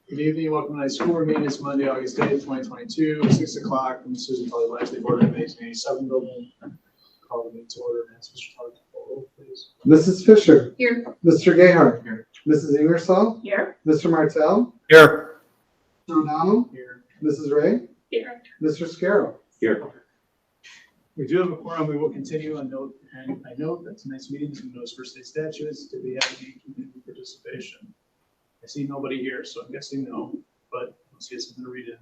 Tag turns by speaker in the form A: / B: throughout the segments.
A: Good evening, welcome to tonight's school board meeting. It's Monday, August 8th, 2022, 6 o'clock from the Susan Tully Lively Board of 1887 building. Call the meeting to order and ask Mr. Tully to call the roll, please.
B: Mrs. Fisher.
C: Here.
B: Mr. Gayheart.
A: Here.
B: Mrs. Ingersoll.
C: Here.
B: Mr. Martell.
A: Here.
B: Mr. O'Donnell.
A: Here.
B: Mrs. Ray.
C: Here.
B: Mr. Scarrow.
D: Here.
A: We do have a quorum. We will continue on note, and I note that tonight's meeting is noticed for state statutes. Do we have any community participation? I see nobody here, so I'm guessing no, but let's see something to read in.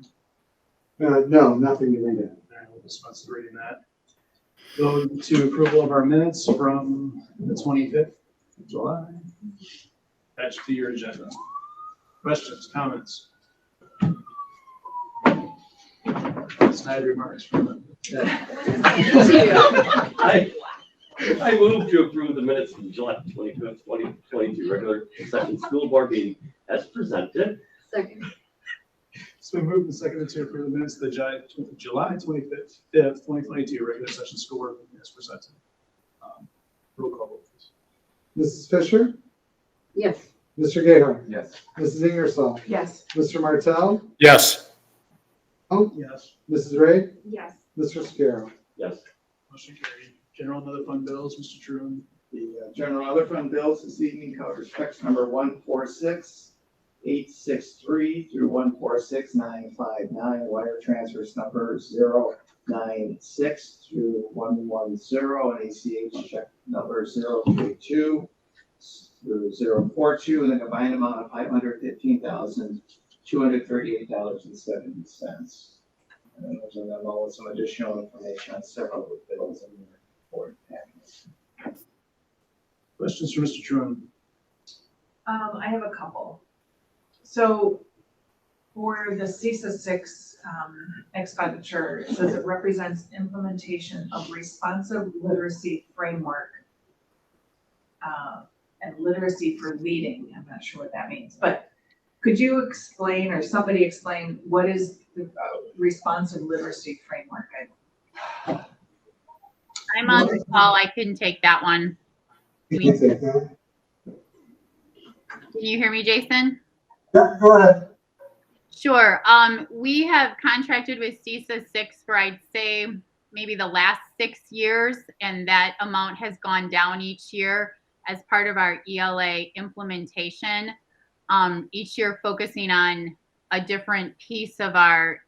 B: No, nothing to read in.
A: All right, we'll dispense with reading that. Go to approval of our minutes from the 25th of July. Attached to your agenda. Questions, comments? Snide remarks from the.
D: I move to approve the minutes from July 25th, 2022 regular session school board meeting as presented.
C: Second.
A: It's been moved and seconded to approve the minutes of the July 25th, 2022 regular session school board meeting as presented. Roll call, vote, please.
B: Mrs. Fisher.
C: Yes.
B: Mr. Gayheart.
D: Yes.
B: Mrs. Ingersoll.
C: Yes.
B: Mr. Martell.
A: Yes.
B: Oh,
A: Yes.
B: Mrs. Ray.
C: Yes.
B: Mr. Scarrow.
D: Yes.
A: Motion carried. General and other fund bills, Mr. Truon.
E: The general other fund bills this evening cover checks number 146863 through 146959, wire transfers number 096 through 110, and ACH check number 032 through 042, and the combined amount of $515,238.70. And there's a memo with some additional information on several of the bills in your report package.
A: Questions for Mr. Truon?
F: I have a couple. So for the CISA 6 expenditure, it says it represents implementation of responsive literacy framework and literacy for leading. I'm not sure what that means, but could you explain, or somebody explain, what is the responsive literacy framework?
C: I'm on the call. I can take that one.
B: You can take that.
C: Can you hear me, Jason?
B: Yeah, go ahead.
C: Sure. We have contracted with CISA 6 for, I'd say, maybe the last 6 years, and that amount has gone down each year as part of our ELA implementation. Each year focusing on a different piece of our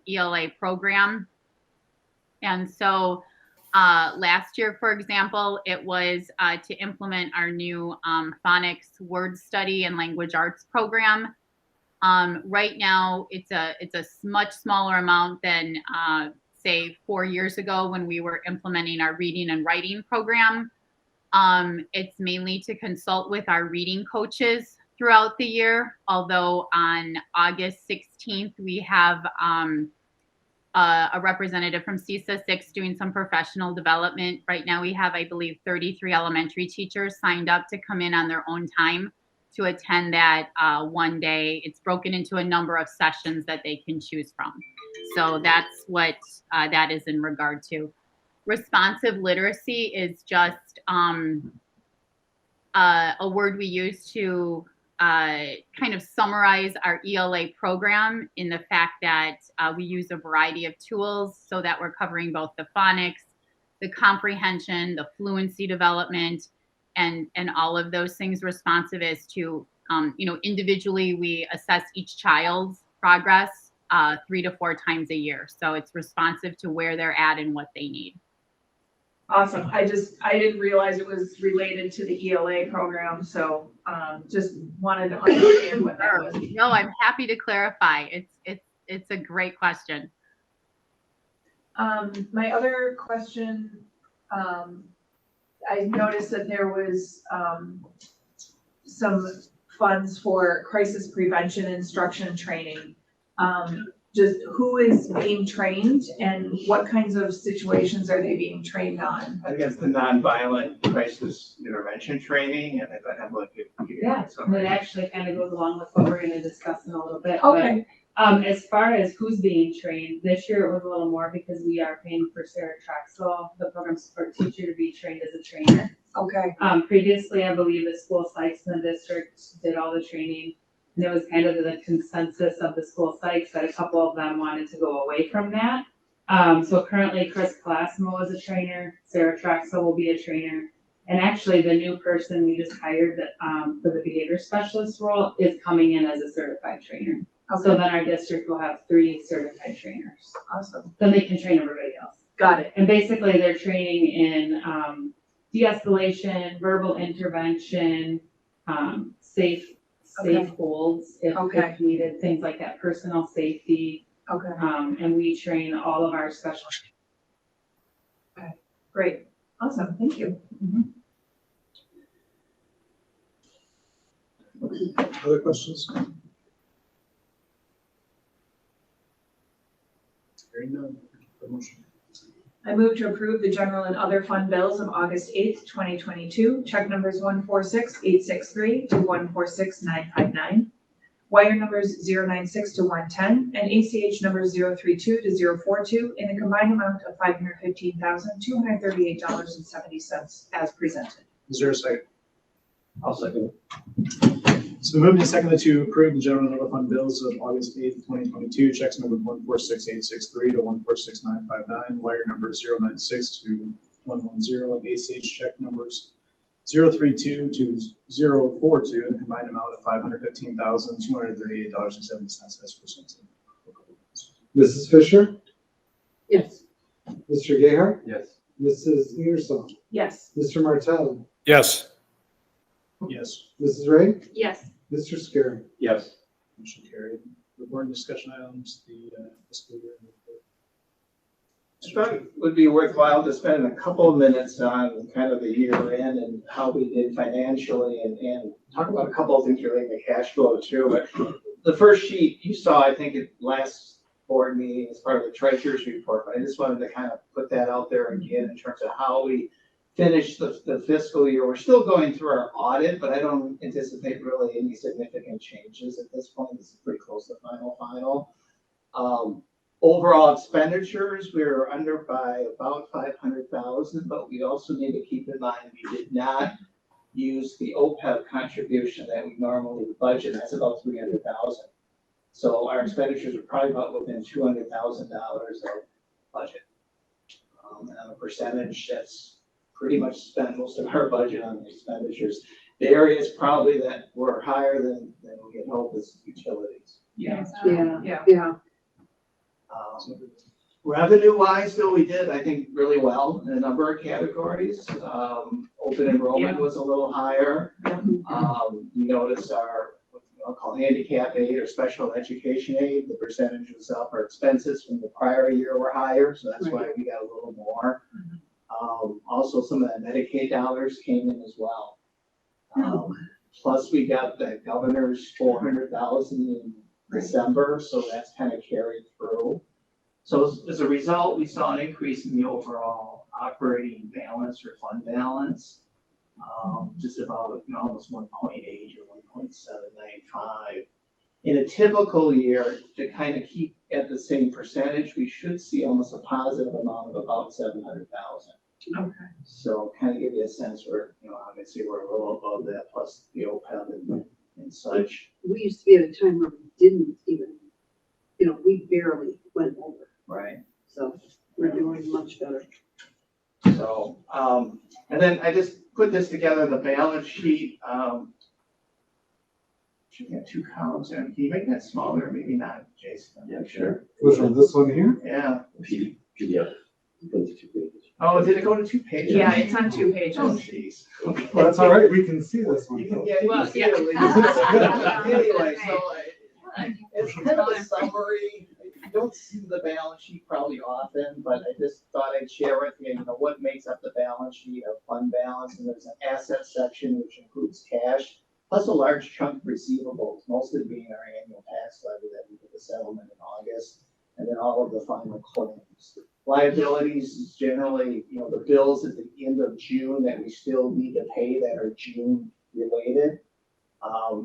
C: ELA program. And so last year, for example, it was to implement our new phonics word study and language arts program. Right now, it's a much smaller amount than say 4 years ago when we were implementing our reading and writing program. It's mainly to consult with our reading coaches throughout the year, although on August 16th, we have a representative from CISA 6 doing some professional development. Right now we have, I believe, 33 elementary teachers signed up to come in on their own time to attend that one day. It's broken into a number of sessions that they can choose from. So that's what that is in regard to. Responsive literacy is just a word we use to kind of summarize our ELA program in the fact that we use a variety of tools so that we're covering both the phonics, the comprehension, the fluency development, and all of those things. Responsive is to, individually we assess each child's progress 3 to 4 times a year. So it's responsive to where they're at and what they need.
F: Awesome. I didn't realize it was related to the ELA program, so just wanted to understand what that was.
C: No, I'm happy to clarify. It's a great question.
F: My other question, I noticed that there was some funds for crisis prevention instruction training. Just who is being trained and what kinds of situations are they being trained on?
E: I think it's the nonviolent crisis intervention training, and I have like
G: And it actually kind of goes along with what we're going to discuss in a little bit.
F: Okay.
G: But, as far as who's being trained, this year it was a little more because we are paying for Sarah Traxel, the program support teacher, to be trained as a trainer.
F: Okay.
G: Previously, I believe the school sites in the district did all the training. And it was kind of the consensus of the school psychs that a couple of them wanted to go away from that. So currently Chris Classimo is a trainer, Sarah Traxel will be a trainer. And actually the new person we just hired for the behavior specialist role is coming in as a certified trainer. So then our district will have 3 certified trainers.
F: Awesome.
G: Then they can train everybody else.
F: Got it.
G: And basically they're training in de-escalation, verbal intervention, safe
F: Okay.
G: holds if
F: Okay.
G: needed, things like that, personal safety.
F: Okay,
G: And we train all of our special.
F: great. Awesome. Thank you.
A: Other questions? Hearing none. Motion.
F: I move to approve the general and other fund bills of August 8th, 2022, check numbers 146863 to 146959, wire numbers 096 to 110, and ACH numbers 032 to 042 in a combined amount of $515,238.70 as presented.
A: Is there a second?
D: I'll second.
A: So moving to second to approve the general and other fund bills of August 8th, 2022, checks number 146863 to 146959, wire numbers 096 to 110, and ACH check numbers 032 to 042 in a combined amount of $515,238.70 as presented.
B: Mrs. Fisher,
H: Yes.
B: Mr. Gayheart,
D: Yes.
B: Mrs. Ingersoll,
F: Yes.
B: Mr. Martelli,
I: yes,
A: Yes,
B: Mrs. Ray,
H: Yes.
B: Mr. Scarrow.
D: Yes.
A: motion carried. Report and discussion items, the fiscal year.
E: I thought it would be worthwhile to spend a couple of minutes on kind of the year end and how we did financially and talk about a couple of things relating to cash flow too. But the first sheet you saw, I think at last board meeting as part of the treasurer's report, but I just wanted to kind of put that out there again in terms of how we finished the fiscal year. We're still going through our audit, but I don't anticipate really any significant changes at this point. This is pretty close to final. Overall expenditures, we were under by about 500,000, but we also need to keep in mind we did not use the OPEB contribution that we normally budget. That's about 300,000. So our expenditures are probably about within $200,000 of budget. And on a percentage, that's pretty much spent most of our budget on the expenditures. The areas probably that were higher than we had hoped is utilities.
F: Yeah.
H: Yeah.
E: Revenue wise, though, we did, I think, really well in a number of categories. Open enrollment was a little higher. You notice our, what I'll call handicap aid or special education aid, the percentage was up. Our expenses from the prior year were higher, so that's why we got a little more. Also, some of that Medicaid dollars came in as well. Plus, we got the governor's 400,000 in December, so that's kind of carried through. So as a result, we saw an increase in the overall operating balance or fund balance, just about almost 1.8 or 1.795. In a typical year, to kind of keep at the same percentage, we should see almost a positive amount of about 700,000.
F: Okay.
E: So kind of give you a sense where, obviously we're a little above that plus the OPEB and such.
H: We used to be at a time where we didn't even, we barely went over.
E: Right.
H: So we're doing much better.
E: So, and then I just put this together, the balance sheet. Should have 2 columns there. Can you make that smaller? Maybe not, Jason.
D: Yeah, sure.
B: Which one, this one here?
E: Yeah.
D: PDF. Go to 2 pages.
E: Oh, did it go to 2 pages?
F: Yeah, it's on 2 pages.
E: Oh, jeez.
B: Well, that's all right, we can see this one.
E: You can,
B: though.
E: yeah, you
F: Well,
E: can see
F: yeah.
E: it at least. Anyway, so it's kind of a summary. You don't see the balance sheet probably often, but I just thought I'd share with you, what makes up the balance sheet of fund balance. And there's an asset section, which includes cash, plus a large chunk of receivables, mostly being our annual tax levy that we did the settlement in August, and then all of the final claims. Liabilities is generally, the bills at the end of June that we still need to pay that are June related.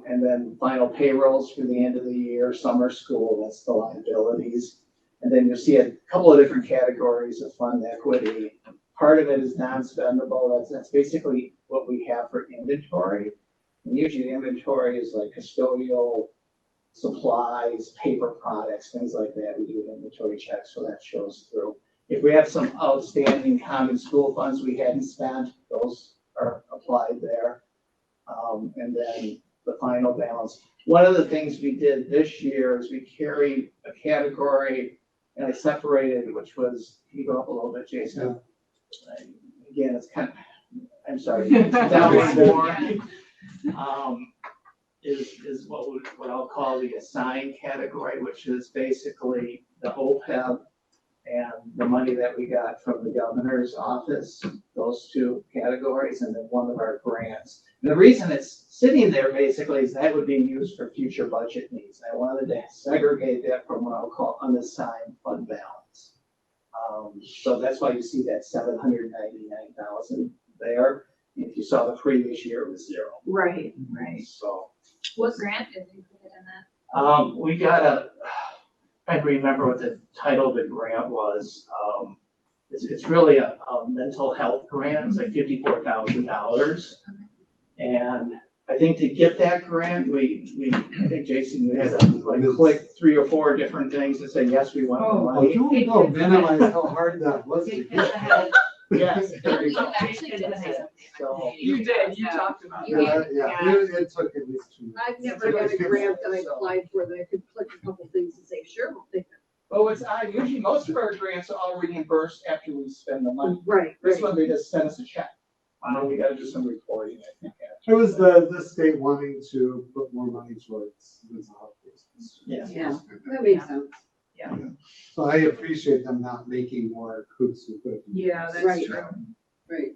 E: And then final payrolls for the end of the year, summer school, that's the liabilities. And then you'll see a couple of different categories of fund equity. Part of it is non-spendable. That's basically what we have for inventory. And usually inventory is like custodial supplies, paper products, things like that. We do an inventory check, so that shows through. If we have some outstanding common school funds we hadn't spent, those are applied there. And then the final balance. One of the things we did this year is we carried a category, and I separated, which was, can you go up a little bit, Jason? Again, it's kind of, I'm sorry, down one more. Is what I'll call the assigned category, which is basically the OPEB and the money that we got from the governor's office, those two categories, and then one of our grants. And the reason it's sitting there basically is that would be used for future budget needs. I wanted to segregate that from what I'll call unassigned fund balance. So that's why you see that 799,000 there. If you saw the previous year, it was zero.
F: Right.
E: So.
C: What grant is included in that?
E: We got I remember what the title of the grant was. It's really a mental health grant. It's like $54,000. And I think to get that grant, I think Jason, you had to like click 3 or 4 different things to say, yes, we want the
B: Oh,
E: money.
B: you don't minimize how hard that was to get.
E: Yes. there you go.
C: Actually did say something.
E: So,
F: You did, you talked about
C: You
F: it.
B: Yeah, it took at least 2 minutes.
H: I've never had a grant that I applied for that I could click a couple things and say, sure, we'll take it.
E: well, it's usually most of our grants are all reimbursed after we spend the money.
H: Right,
E: This
H: right.
E: one, they just send us a check. We gotta do some reporting, I think.
B: It was the state wanting to put more money towards mental health cases.
E: Yeah.
H: Yeah, that makes sense.
B: So I appreciate them not making more hoops with it.
F: Yeah, that's
H: Right.
F: true.
H: Right.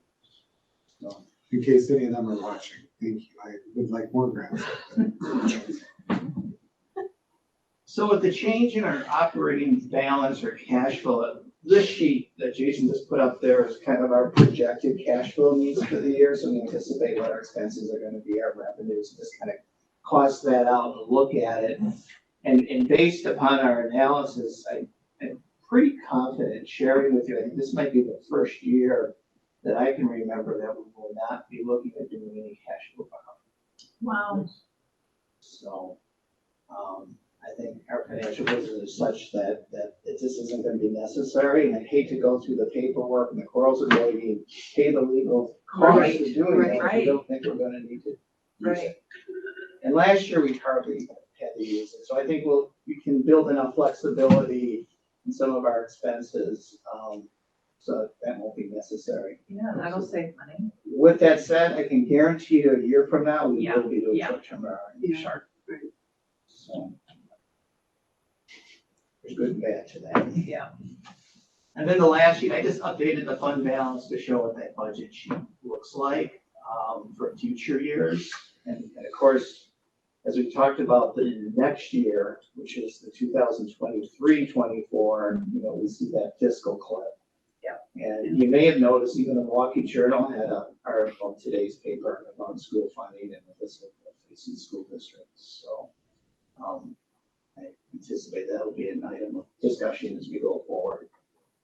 B: So, in case any of them are watching, thank you. I would like more grants.
E: So with the change in our operating balance or cash flow, this sheet that Jason just put up there is kind of our projected cash flow needs for the year. So we anticipate what our expenses are gonna be, our revenues, just kind of cost that out and look at it. And based upon our analysis, I'm pretty confident sharing with you, I think this might be the first year that I can remember that we will not be looking at doing any cash flow.
F: Wow.
E: So, I think our financial position is such that it just isn't gonna be necessary, and I hate to go through the paperwork and the quarrels of waiting, pay the legal costs of doing that, if
F: Right.
E: we don't think we're gonna need to use
F: Right.
E: it. And last year, we hardly had to use it, so I think we can build enough flexibility in some of our expenses, so that won't be necessary.
F: Yeah, that'll save money.
E: With that said, I can guarantee you a year from now, we
F: Yeah,
E: will be doing
F: yeah.
E: short-term borrowing.
H: Yeah.
E: Sharp.
H: Right.
E: So. There's good and bad to that.
F: Yeah.
E: And then the last sheet, I just updated the fund balance to show what that budget sheet looks like, for future years. And of course, as we talked about the next year, which is the 2023-24, we see that fiscal clip.
F: Yeah.
E: And you may have noticed even the Milwaukee Journal had an article in today's paper about school funding and the fiscal facing school districts. So, I anticipate that'll be an item of discussion as we go forward.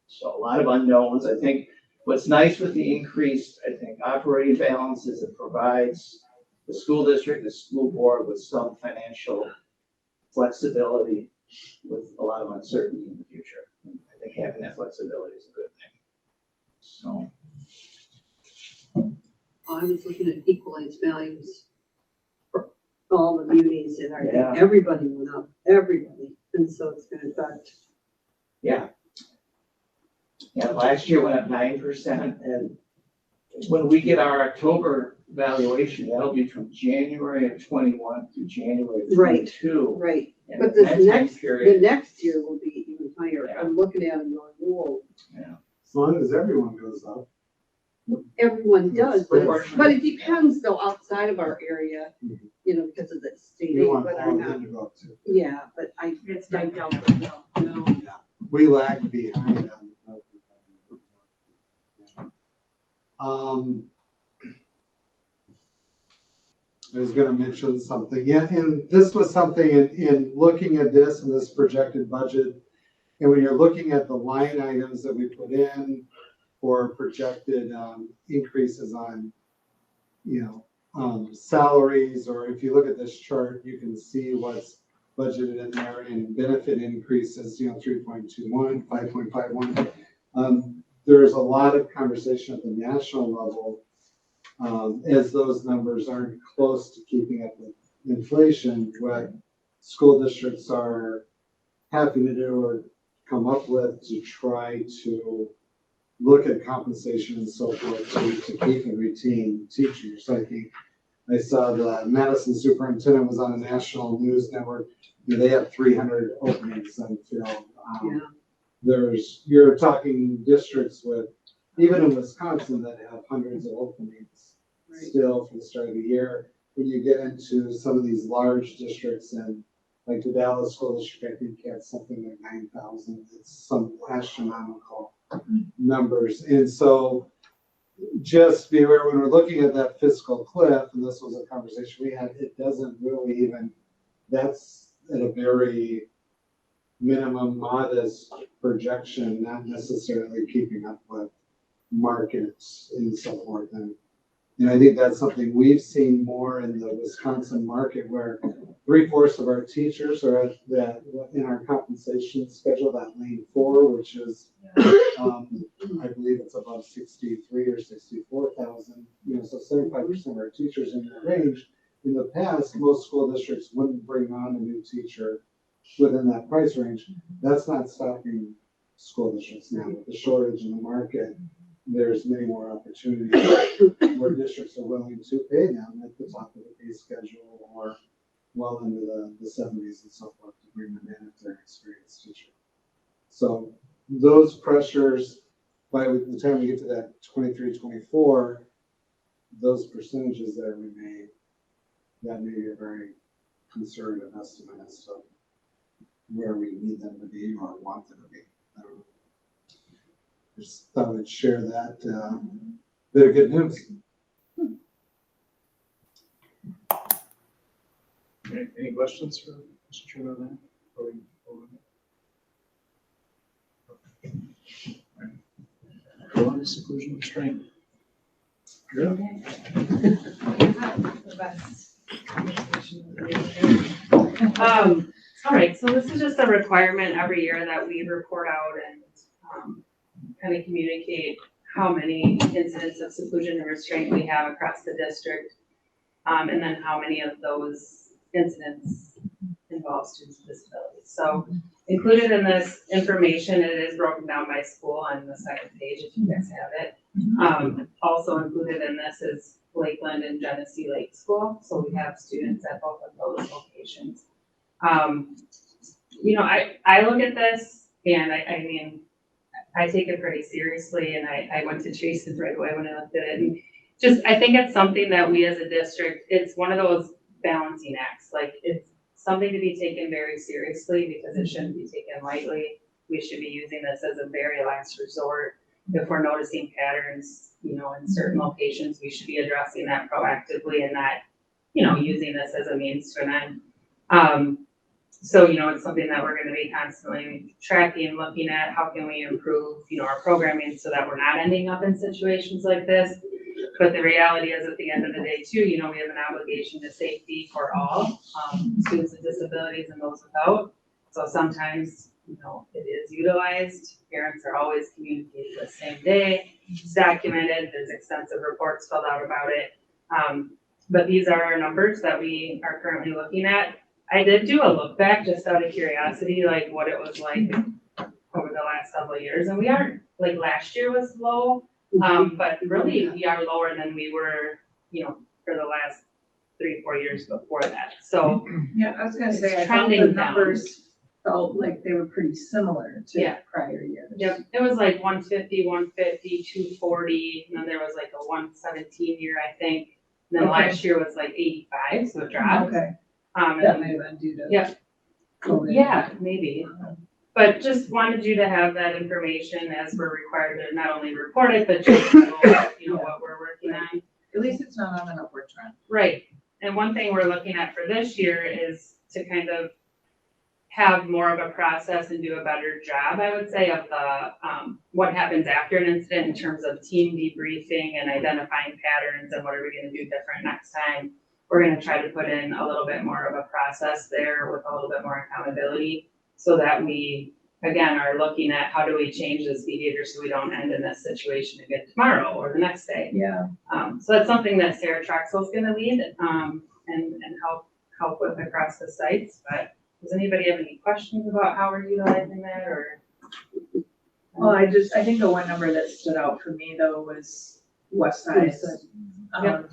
E: So a lot of unknowns. I think what's nice with the increased, operating balance is it provides the school district, the school board with some financial flexibility with a lot of uncertainty in the future. And I think having that flexibility is a good thing. So.
H: I was looking at equalized values for all the munis and
E: Yeah.
H: everybody went up, everybody. And so it's gonna affect.
E: Yeah. Yeah, last year went up 9%, and when we get our October valuation, that'll be from January of 21 to January of
H: Right.
E: 22.
H: Right,
E: And
H: but
E: that
H: this
E: time
H: the
E: period,
H: next year will be even higher.
E: Yeah.
H: I'm looking at them going, whoa,
B: As long as everyone goes up.
H: everyone does, but
E: Proportionally.
H: it depends though, outside of our area,
B: Mhm.
H: Because of the state,
B: We want
H: whether or
B: all of
H: not,
B: them to go up too.
H: yeah, but I
F: It's
H: don't
F: not
H: know.
B: We lag behind on. I was gonna mention something, yeah, and this was something in looking at this and this projected budget. And when you're looking at the line items that we put in for projected increases on, salaries, or if you look at this chart, you can see what's budgeted in there, and benefit increases, 3.21, 5.51. There's a lot of conversation at the national level, as those numbers aren't close to keeping up with inflation, what school districts are happy to do or come up with to try to look at compensation and so forth to keep and retain teachers. I saw the Madison superintendent was on a national news network. They have 300 openings unfilled. You're talking districts with, even in Wisconsin, that have hundreds of openings still for the start of the year. When you get into some of these large districts, and like the Dallas School District, I think had something like 9,000. It's some astronomical numbers. And so just be aware when we're looking at that fiscal cliff, and this was a conversation we had, it doesn't really even, that's at a very minimum modest projection, not necessarily keeping up with markets and so forth. And I think that's something we've seen more in the Wisconsin market, where 3/4 of our teachers are at that in our compensation schedule, that lane 4, which is, I believe it's above 63 or 64,000. So 75% of our teachers in that range. In the past, most school districts wouldn't bring on a new teacher within that price range. That's not stopping school districts now. With the shortage in the market, there's many more opportunities where districts are willing to pay them at the top of the pay schedule or well into the 70s and so forth to bring them in if they're an experienced teacher. So those pressures, by the time we get to that 23, 24, those percentages that may be a very conservative estimate as to where we need them to be or want them to be. I don't know. Just thought I'd share that bit of good news.
A: Any questions for Mr. Chairman on that? Go on to seclusion restraint. Good.
G: All right, so this is just a requirement every year that we report out and kind of communicate how many incidents of seclusion and restraint we have across the district, and then how many of those incidents involve students with disabilities. So included in this information, it is broken down by school on the second page if you guys have it. Also included in this is Lakeland and Genesee Lake School. So we have students at both of those locations. I look at this and I mean, I take it pretty seriously, and I went to Jason right away when I looked at it. And I think it's something that we as a district, it's one of those balancing acts. Like, it's something to be taken very seriously because it shouldn't be taken lightly. We should be using this as a very last resort. If we're noticing patterns, in certain locations, we should be addressing that proactively and not, using this as a means to an end. So, it's something that we're going to be constantly tracking, looking at how can we improve, our programming so that we're not ending up in situations like this. But the reality is at the end of the day too, we have an obligation to safety for all, students with disabilities and those without. So sometimes, it is utilized. Parents are always communicated the same day. It's documented. There's extensive reports filled out about it. But these are our numbers that we are currently looking at. I did do a look back just out of curiosity, like what it was like over the last several years. And we aren't, like last year was low, but really we are lower than we were, for the last 3-4 years before that. So
F: Yeah, I was gonna say, I thought
G: trending
F: the
G: down.
F: numbers felt like they were pretty similar to prior years.
G: Yep, it was like 150, 150, 240, and then there was like a 117 year, I think. And then
F: Okay.
G: last year was like 85, so it dropped.
F: Okay,
G: And
F: that may have been due to.
G: Yeah.
F: COVID.
G: Yeah, maybe. But just wanted you to have that information as we're required to not only report it, but just know, what we're working on.
F: At least it's not on an upward trend.
G: Right. And one thing we're looking at for this year is to kind of have more of a process and do a better job, I would say, of the what happens after an incident in terms of team debriefing and identifying patterns and what are we going to do different next time. we're gonna try to put in a little bit more of a process there with a little bit more accountability so that we, again, are looking at how do we change this behavior so we don't end in this situation again tomorrow or the next day.
F: Yeah.
G: So that's something that Sarah Traxel is gonna lead, and help with across the sites, but does anybody have any questions about how we're utilizing that or?
F: Well, I think the one number that stood out for me though was West Side.
G: Yep.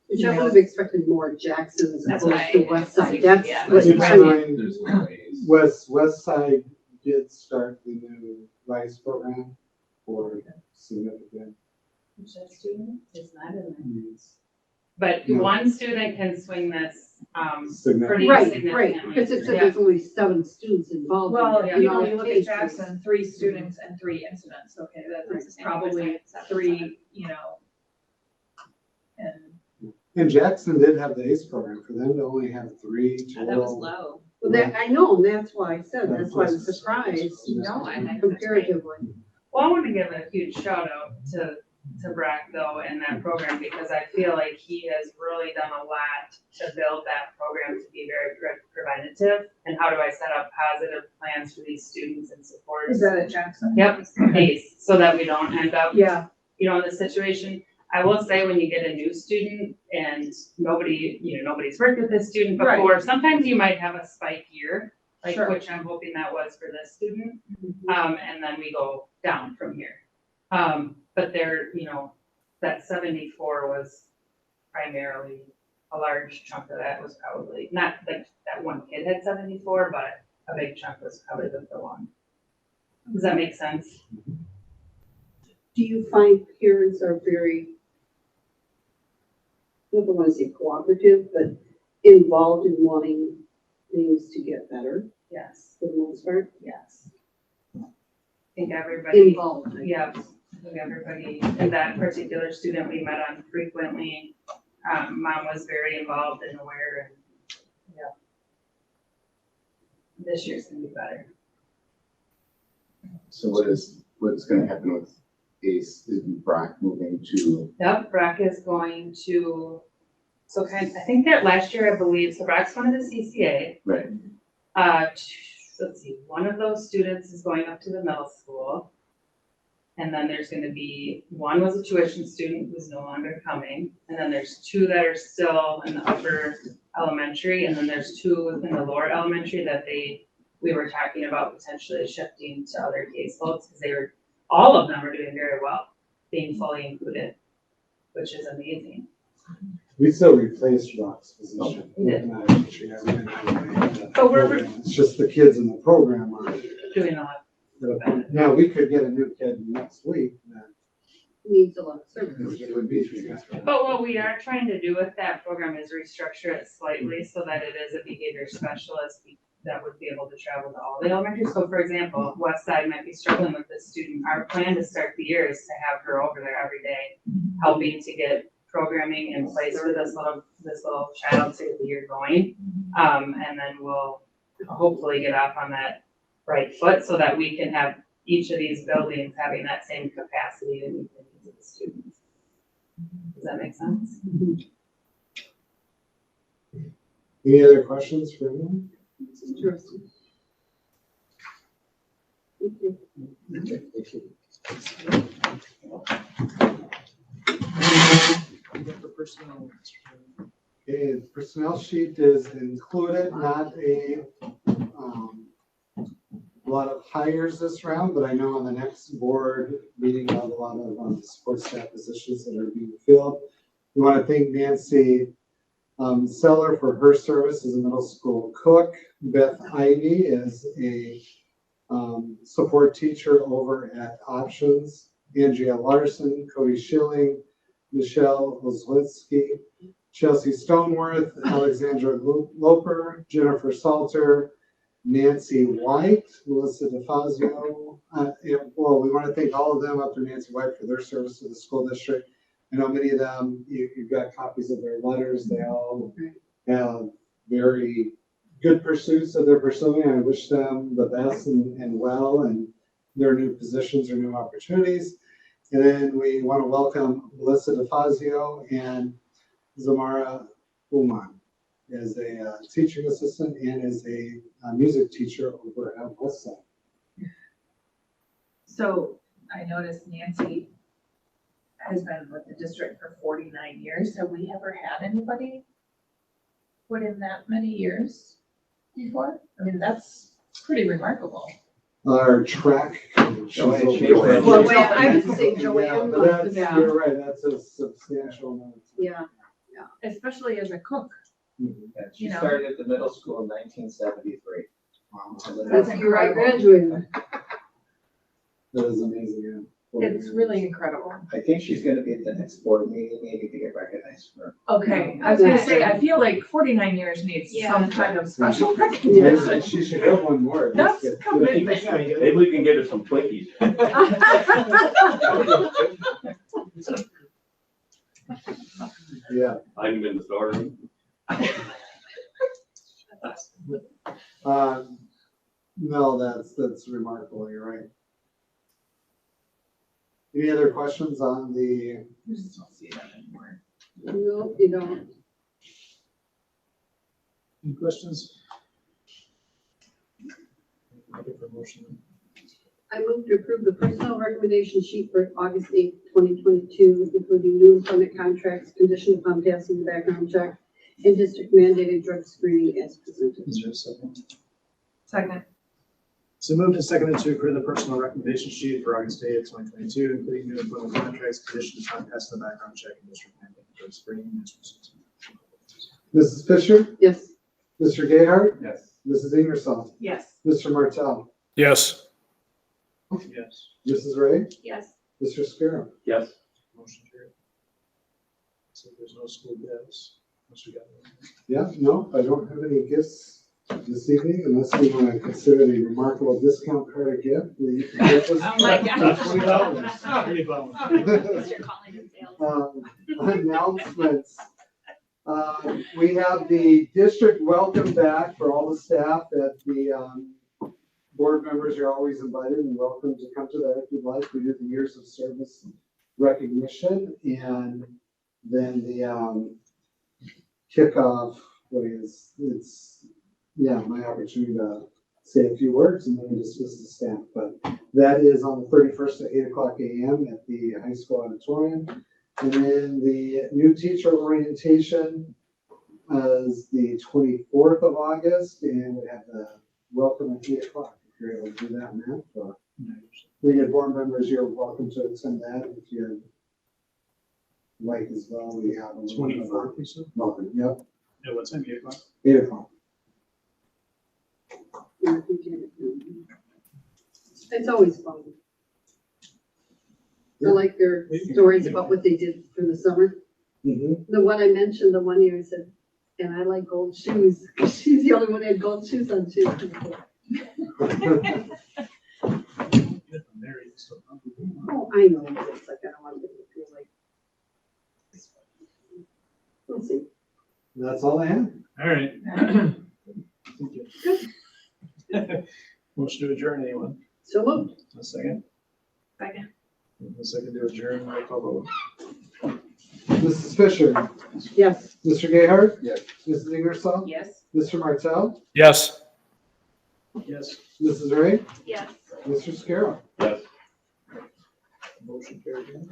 H: Which I would have expected more Jackson as
G: That's
H: opposed
G: what
H: to
G: I-
H: West Side. That's
G: yeah.
H: what
B: Keep
H: I
B: in
H: mean.
B: mind,
I: There's no ways.
B: West Side did start the new RISE program for significant
G: Which that student is not in there.
B: needs.
G: But
B: No.
G: one student can swing this,
B: Significant.
G: pretty
H: Right,
G: significantly.
H: right, because it said
G: Yeah.
H: there's only 7 students involved.
F: Well,
H: in
G: Yeah.
H: it,
F: you
H: in
F: know,
H: all
F: you look at
H: cases.
F: Jackson, 3 students and 3 incidents, okay, that's probably 3, you know. And
B: And Jackson did have the ACE program. For them to only have 3 total.
J: low.
H: Well, that, I know, and that's why I said, that's why I was surprised
J: No, I think that's great.
H: comparatively.
G: Well, I want to give a huge shout out to Brack though in that program because I feel like he has really done a lot to build that program to be very preventative. And how do I set up positive plans for these students and support?
F: is that at Jackson?
G: Yep, ACE, so that we don't end up,
F: Yeah,
G: you know, in this situation. I will say when you get a new student and nobody's worked with this student
F: Right.
G: before, sometimes you might have a spike year, like
F: Sure.
G: which I'm hoping that was for this student.
H: Mm-hmm.
G: And then we go down from here. But there, that 74 was primarily, a large chunk of that was probably, not like that one kid had 74, but a big chunk was probably the one. Does that make sense?
H: Do you find parents are very, I don't want to say cooperative, but involved in wanting things to get better
G: Yes,
H: for the most part?
G: yes. I think everybody.
H: Involved.
G: Yeah, I think everybody, and that particular student we met on frequently, mom was very involved and aware and, yeah. This year's gonna be better.
I: So what's gonna happen with ACE, is Brock moving to,
G: Yep, Brack is going to, I think that last year, I believe, so Brack's one of the CCA.
I: right,
G: Let's see, one of those students is going up to the middle school. And then there's gonna be, one was a tuition student who's no longer coming, and then there's 2 that are still in the upper elementary, and then there's 2 in the lower elementary that we were talking about potentially shifting to other caseloads, because all of them are doing very well, being fully included, which is amazing.
B: We still replaced Rock's position.
G: We did.
B: But it's just the kids in the program are.
G: Doing a lot.
B: Now, we could get a new kid next week.
H: Needs a lot of service.
B: It would be 3 guys.
G: But what we are trying to do with that program is restructure it slightly so that it is a behavior specialist that would be able to travel to all the elementary. So for example, West Side might be struggling with this student. Our plan to start the year is to have her over there every day, helping to get programming in place for this little child to get the year going. And then we'll hopefully get off on that right foot so that we can have each of these buildings having that same capacity to meet the needs of the students. Does that make sense?
B: Any other questions for anyone?
H: It's interesting. Thank you.
A: we got the personnel.
B: Okay, the personnel sheet is included, not a lot of hires this round, but I know on the next board meeting, we'll have a lot of support staff positions that are being filled. We want to thank Nancy Seller for her service as a middle school cook. Beth Ivy is a support teacher over at Options. Andrea Larson, Cody Schilling, Michelle Ozlinski, Chelsea Stoneworth, Alexandra Loper, Jennifer Salter, Nancy White, Melissa DeFazio. Well, we want to thank all of them up to Nancy White for their service to the school district. I know many of them, you've got copies of their letters. They all have very good pursuits that they're pursuing. I wish them the best and well in their new positions or new opportunities. And then we want to welcome Melissa DeFazio and Zamara Uman as a teaching assistant and as a music teacher over at Westside.
F: So I noticed Nancy has been with the district for 49 years. Have we ever had anybody put in that many years before? I mean, that's pretty remarkable.
B: Our track coach.
E: Joanne
B: is
E: Schaefer.
B: over-
H: Well, I would say
B: Yeah,
H: Joanne.
B: but that's,
F: Yeah.
B: you're right, that's a substantial amount.
H: Yeah,
F: Especially as a cook.
B: Mhm.
E: Yeah, she
F: You know.
E: started at the middle school in 1973.
B: Wow,
H: that's the year I graduated.
B: that is amazing, yeah.
F: It's really incredible.
E: I think she's gonna be at the next board meeting, maybe to get recognized for.
F: Okay, I was gonna say, I feel like 49 years needs
C: Yeah.
F: some kind of special
B: Yeah,
F: recognition.
B: she should have one more.
F: That's
B: Let's get-
F: commitment.
D: Maybe we can get her some Twinkies.
B: Yeah,
D: I'm in the story.
B: no, that's remarkable, you're right. Any other questions on the,
F: You just don't see that anymore.
H: No, you don't.
A: Any questions? Looking for a motion.
H: I move to approve the personnel recommendation sheet for August 8th, 2022, including new employment contracts, conditioned upon passing the background check, and district mandated drug screening as presented.
A: Is there a second?
F: Second,
A: So moved and seconded to approve the personal recommendation sheet for August 8th, 2022, including new employment contracts, conditions upon passing the background check, and district mandated drug screening.
B: Mrs. Fisher,
H: Yes.
B: Mr. Gayheart,
E: Yes.
B: Mrs. Ingersoll,
F: yes.
B: Mr. Martell,
A: Yes. Yes.
B: Mrs. Ray,
F: Yes.
B: Mr. Scarrow.
D: Yes.
A: Motion carried. So there's no school gifts. Unless we got one.
B: Yeah, no, I don't have any gifts this evening unless we want to consider the remarkable discount card a gift. The gift was-
C: Oh my gosh.
A: $20. Pretty bummed.
B: Announcements. We have the district welcome back for all the staff at the board members. You're always invited and welcome to come to that if you'd like. We do the years of service recognition and then the kickoff, it's my opportunity to say a few words and then dismiss the staff. But that is on the 31st at 8:00 a.m. at the high school auditorium. And then the new teacher orientation is the 24th of August, and we have the welcome at 8:00. If you're able to do that, Matt, or any of board members, you're welcome to attend that. If you're like as well, we have a little bit of a
A: 24th, you said?
B: welcome. Yep,
A: Yeah, what time? 8 o'clock?
B: 8:00.
H: Yeah, I think you- It's always fun. I like their stories about what they did for the summer.
B: Mhm.
H: The one I mentioned, the one year I said, and I like gold shoes, because she's the only one who had gold shoes on too.
A: I'm married, so.
H: Oh, I know, but it's like, I don't want to feel like. We'll see.
B: That's all I have.
A: All right. Thank you. Motion to adjourn, anyone?
H: So moved.
A: A second?
F: Second.
A: A second to adjourn, roll call vote.
B: Mrs. Fisher,
H: Yes.
B: Mr. Gayheart,
I: Yes.
B: Mrs. Ingersoll,
F: Yes.
B: Mr. Martell,
A: Yes. Yes.
B: Mrs. Ray,
C: Yes.
B: Mr. Scarrow.
D: Yes.
A: Motion carried.